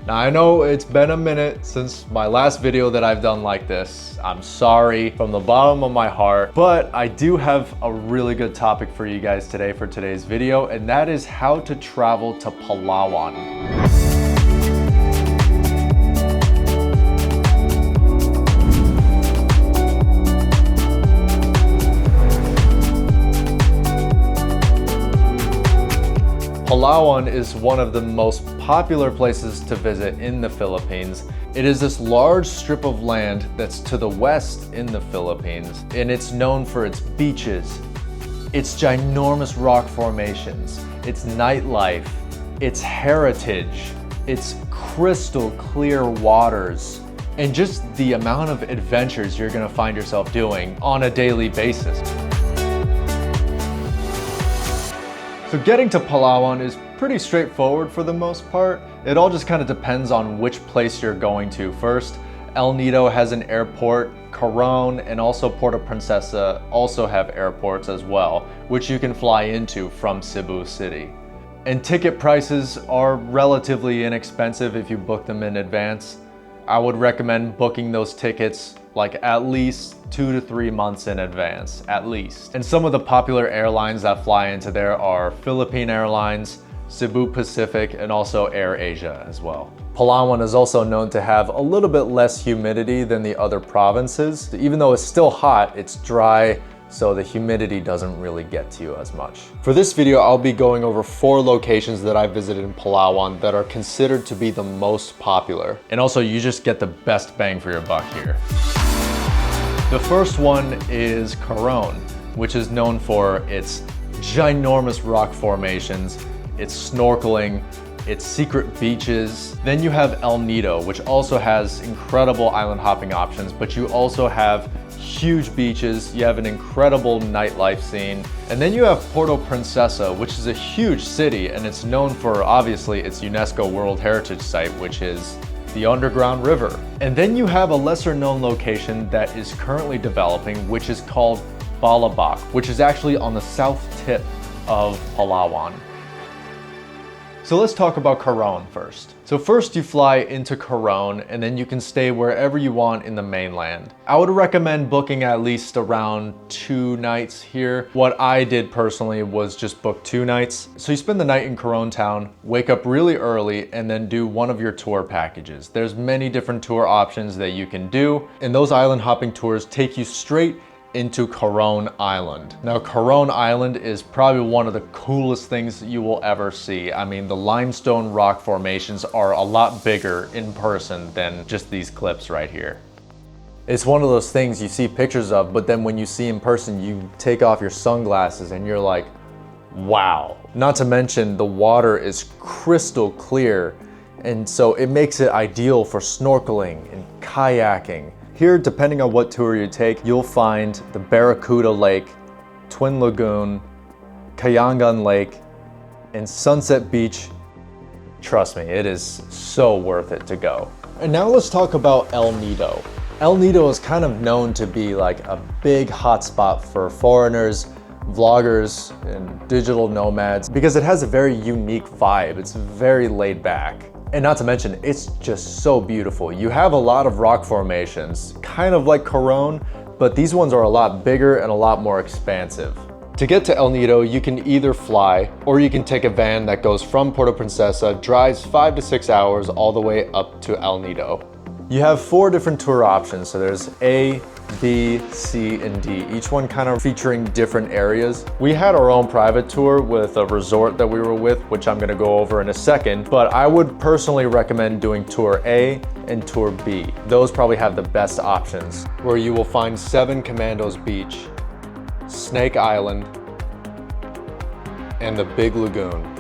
Now I know it's been a minute since my last video that I've done like this. I'm sorry from the bottom of my heart, but I do have a really good topic for you guys today for today's video, and that is how to travel to Palawan. Palawan is one of the most popular places to visit in the Philippines. It is this large strip of land that's to the west in the Philippines, and it's known for its beaches, its ginormous rock formations, its nightlife, its heritage, its crystal clear waters, and just the amount of adventures you're gonna find yourself doing on a daily basis. So getting to Palawan is pretty straightforward for the most part. It all just kind of depends on which place you're going to first. El Nido has an airport, Coron and also Puerto Princesa also have airports as well, which you can fly into from Cebu City. And ticket prices are relatively inexpensive if you book them in advance. I would recommend booking those tickets like at least 2 to 3 months in advance, at least. And some of the popular airlines that fly into there are Philippine Airlines, Cebu Pacific, and also Air Asia as well. Palawan is also known to have a little bit less humidity than the other provinces. Even though it's still hot, it's dry, so the humidity doesn't really get to you as much. For this video, I'll be going over 4 locations that I visited in Palawan that are considered to be the most popular. And also, you just get the best bang for your buck here. The first one is Coron, which is known for its ginormous rock formations, its snorkeling, its secret beaches. Then you have El Nido, which also has incredible island hopping options, but you also have huge beaches, you have an incredible nightlife scene. And then you have Puerto Princesa, which is a huge city, and it's known for obviously its UNESCO World Heritage Site, which is the underground river. And then you have a lesser known location that is currently developing, which is called Balabac, which is actually on the south tip of Palawan. So let's talk about Coron first. So first you fly into Coron and then you can stay wherever you want in the mainland. I would recommend booking at least around 2 nights here. What I did personally was just book 2 nights. So you spend the night in Coron town, wake up really early, and then do one of your tour packages. There's many different tour options that you can do, and those island hopping tours take you straight into Coron Island. Now, Coron Island is probably one of the coolest things you will ever see. I mean, the limestone rock formations are a lot bigger in person than just these clips right here. It's one of those things you see pictures of, but then when you see in person, you take off your sunglasses and you're like, wow. Not to mention the water is crystal clear, and so it makes it ideal for snorkeling and kayaking. Here, depending on what tour you take, you'll find the Barracuda Lake, Twin Lagoon, Kayangan Lake, and Sunset Beach. Trust me, it is so worth it to go. And now let's talk about El Nido. El Nido is kind of known to be like a big hotspot for foreigners, vloggers, and digital nomads because it has a very unique vibe. It's very laid back. And not to mention, it's just so beautiful. You have a lot of rock formations, kind of like Coron, but these ones are a lot bigger and a lot more expansive. To get to El Nido, you can either fly or you can take a van that goes from Puerto Princesa, drives 5 to 6 hours all the way up to El Nido. You have 4 different tour options. So there's A, B, C, and D, each one kind of featuring different areas. We had our own private tour with a resort that we were with, which I'm gonna go over in a second, but I would personally recommend doing Tour A and Tour B. Those probably have the best options, where you will find 7 Commandos Beach, Snake Island, and the Big Lagoon.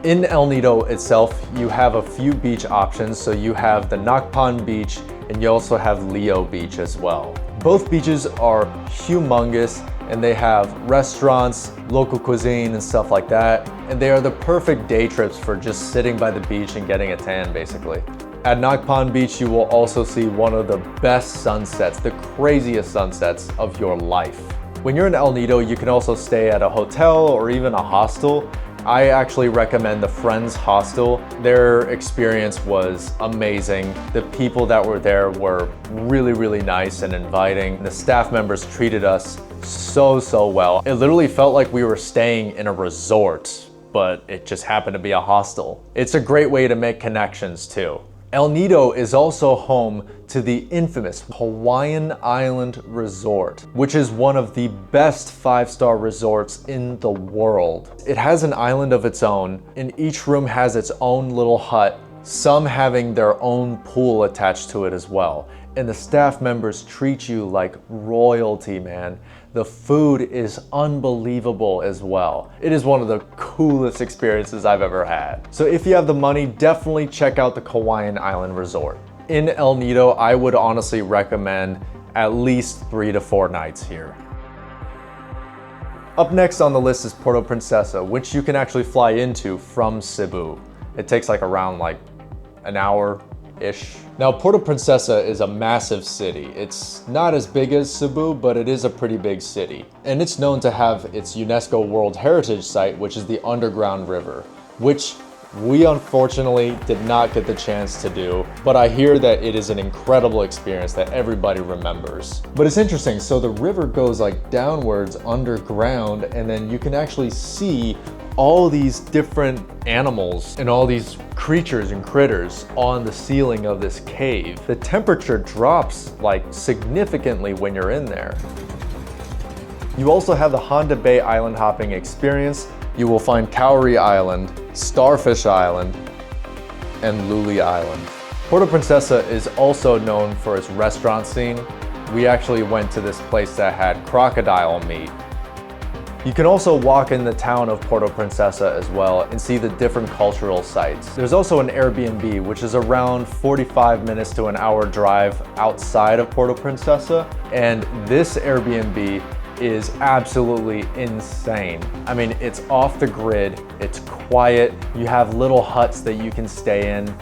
In El Nido itself, you have a few beach options. So you have the Nakpan Beach and you also have Leo Beach as well. Both beaches are humongous and they have restaurants, local cuisine and stuff like that. And they are the perfect day trips for just sitting by the beach and getting a tan basically. At Nakpan Beach, you will also see one of the best sunsets, the craziest sunsets of your life. When you're in El Nido, you can also stay at a hotel or even a hostel. I actually recommend the Friends Hostel. Their experience was amazing. The people that were there were really nice and inviting. The staff members treated us so well. It literally felt like we were staying in a resort, but it just happened to be a hostel. It's a great way to make connections too. El Nido is also home to the infamous Hawaiian Island Resort, which is one of the best 5-star resorts in the world. It has an island of its own, and each room has its own little hut, some having their own pool attached to it as well. And the staff members treat you like royalty, man. The food is unbelievable as well. It is one of the coolest experiences I've ever had. So if you have the money, definitely check out the Hawaiian Island Resort. In El Nido, I would honestly recommend at least 3 to 4 nights here. Up next on the list is Puerto Princesa, which you can actually fly into from Cebu. It takes around an hour-ish. Now, Puerto Princesa is a massive city. It's not as big as Cebu, but it is a pretty big city. And it's known to have its UNESCO World Heritage Site, which is the Underground River, which we unfortunately did not get the chance to do, but I hear that it is an incredible experience that everybody remembers. But it's interesting, so the river goes downwards underground, and then you can actually see all these different animals and all these creatures and critters on the ceiling of this cave. The temperature drops significantly when you're in there. You also have the Honda Bay island hopping experience. You will find Cowrie Island, Starfish Island, and Luli Island. Puerto Princesa is also known for its restaurant scene. We actually went to this place that had crocodile meat. You can also walk in the town of Puerto Princesa as well and see the different cultural sites. There's also an Airbnb, which is around 45 minutes to an hour drive outside of Puerto Princesa. And this Airbnb is absolutely insane. I mean, it's off the grid, it's quiet, you have little huts that you can stay in.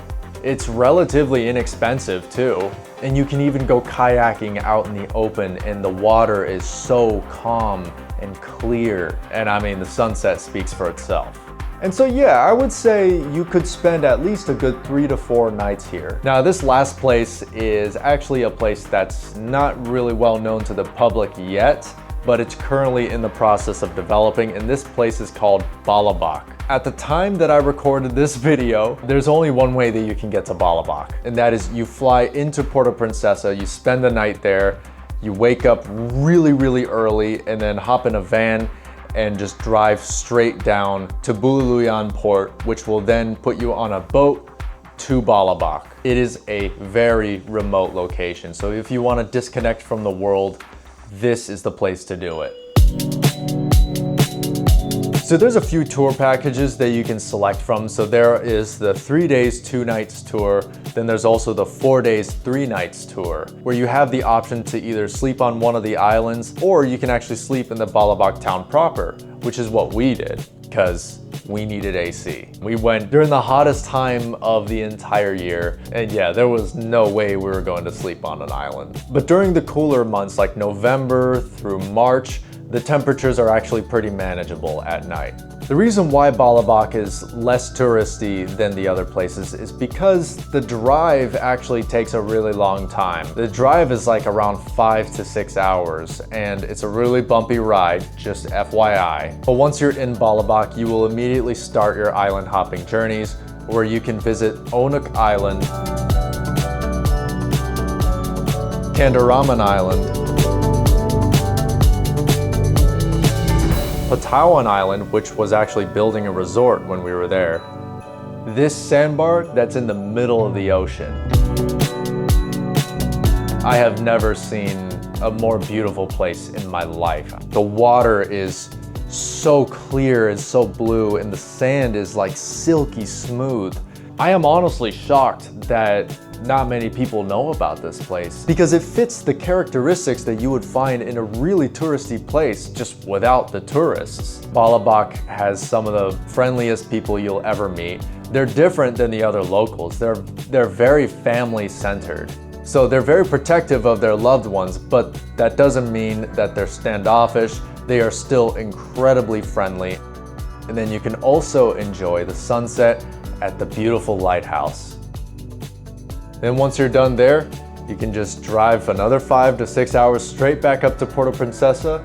It's relatively inexpensive too. And you can even go kayaking out in the open, and the water is so calm and clear. And I mean, the sunset speaks for itself. And so yeah, I would say you could spend at least a good 3 to 4 nights here. Now, this last place is actually a place that's not really well known to the public yet, but it's currently in the process of developing, and this place is called Balabac. At the time that I recorded this video, there's only one way that you can get to Balabac, and that is you fly into Puerto Princesa, you spend the night there, you wake up really early, and then hop in a van and just drive straight down to Bululuyan Port, which will then put you on a boat to Balabac. It is a very remote location, so if you want to disconnect from the world, this is the place to do it. So there's a few tour packages that you can select from. So there is the 3 days, 2 nights tour. Then there's also the 4 days, 3 nights tour, where you have the option to either sleep on one of the islands, or you can actually sleep in the Balabac town proper, which is what we did, because we needed AC. We went during the hottest time of the entire year, and yeah, there was no way we were going to sleep on an island. But during the cooler months like November through March, the temperatures are actually pretty manageable at night. The reason why Balabac is less touristy than the other places is because the drive actually takes a really long time. The drive is around 5 to 6 hours, and it's a really bumpy ride, just FYI. But once you're in Balabac, you will immediately start your island hopping journeys, where you can visit Onuk Island, Candaraman Island, Patawan Island, which was actually building a resort when we were there. This sandbar that's in the middle of the ocean. I have never seen a more beautiful place in my life. The water is so clear and so blue, and the sand is silky smooth. I am honestly shocked that not many people know about this place, because it fits the characteristics that you would find in a really touristy place just without the tourists. Balabac has some of the friendliest people you'll ever meet. They're different than the other locals. They're very family-centered. So they're very protective of their loved ones, but that doesn't mean that they're standoffish. They are still incredibly friendly. And then you can also enjoy the sunset at the beautiful lighthouse. Then once you're done there, you can just drive another 5 to 6 hours straight back up to Puerto Princesa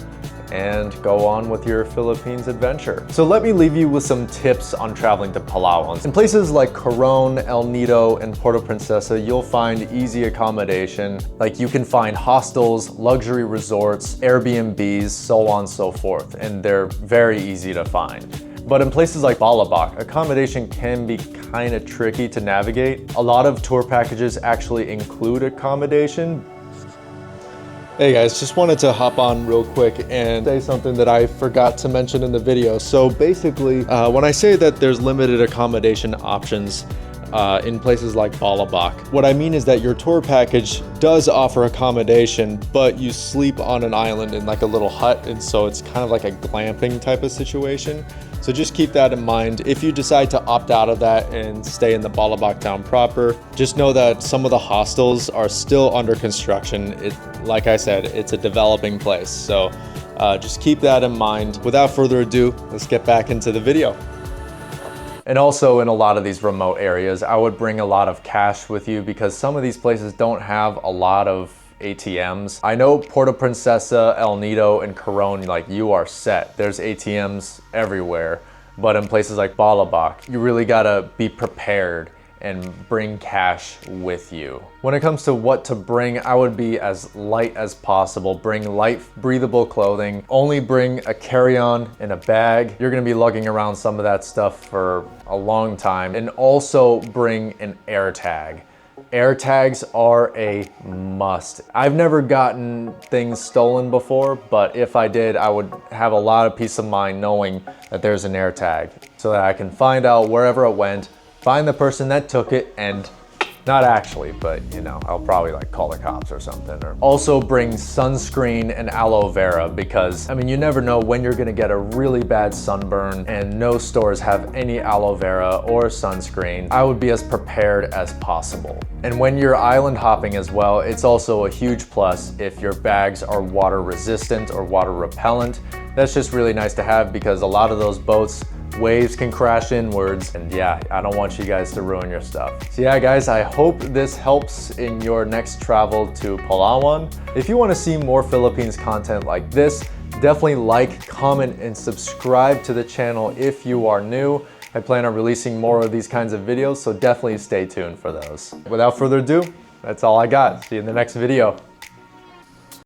and go on with your Philippines adventure. So let me leave you with some tips on traveling to Palawan. In places like Coron, El Nido, and Puerto Princesa, you'll find easy accommodation. Like you can find hostels, luxury resorts, Airbnbs, so on and so forth, and they're very easy to find. But in places like Balabac, accommodation can be kind of tricky to navigate. A lot of tour packages actually include accommodation. Hey guys, just wanted to hop on real quick and say something that I forgot to mention in the video. So basically, when I say that there's limited accommodation options in places like Balabac, what I mean is that your tour package does offer accommodation, but you sleep on an island in like a little hut, and so it's kind of like a glamping type of situation. So just keep that in mind. If you decide to opt out of that and stay in the Balabac town proper, just know that some of the hostels are still under construction. Like I said, it's a developing place. So just keep that in mind. Without further ado, let's get back into the video. And also in a lot of these remote areas, I would bring a lot of cash with you because some of these places don't have a lot of ATMs. I know Puerto Princesa, El Nido, and Coron, like you are set. There's ATMs everywhere. But in places like Balabac, you really gotta be prepared and bring cash with you. When it comes to what to bring, I would be as light as possible. Bring light, breathable clothing. Only bring a carry-on and a bag. You're gonna be lugging around some of that stuff for a long time. And also bring an air tag. Air tags are a must. I've never gotten things stolen before, but if I did, I would have a lot of peace of mind knowing that there's an air tag so that I can find out wherever it went, find the person that took it, and not actually, but you know, I'll probably like call the cops or something. Or also bring sunscreen and aloe vera because, I mean, you never know when you're gonna get a really bad sunburn, and no stores have any aloe vera or sunscreen. I would be as prepared as possible. And when you're island hopping as well, it's also a huge plus if your bags are water resistant or water repellent. That's just really nice to have because a lot of those boats, waves can crash inwards, and yeah, I don't want you guys to ruin your stuff. So yeah guys, I hope this helps in your next travel to Palawan. If you want to see more Philippines content like this, definitely like, comment, and subscribe to the channel if you are new. I plan on releasing more of these kinds of videos, so definitely stay tuned for those. Without further ado, that's all I got. See you in the next video.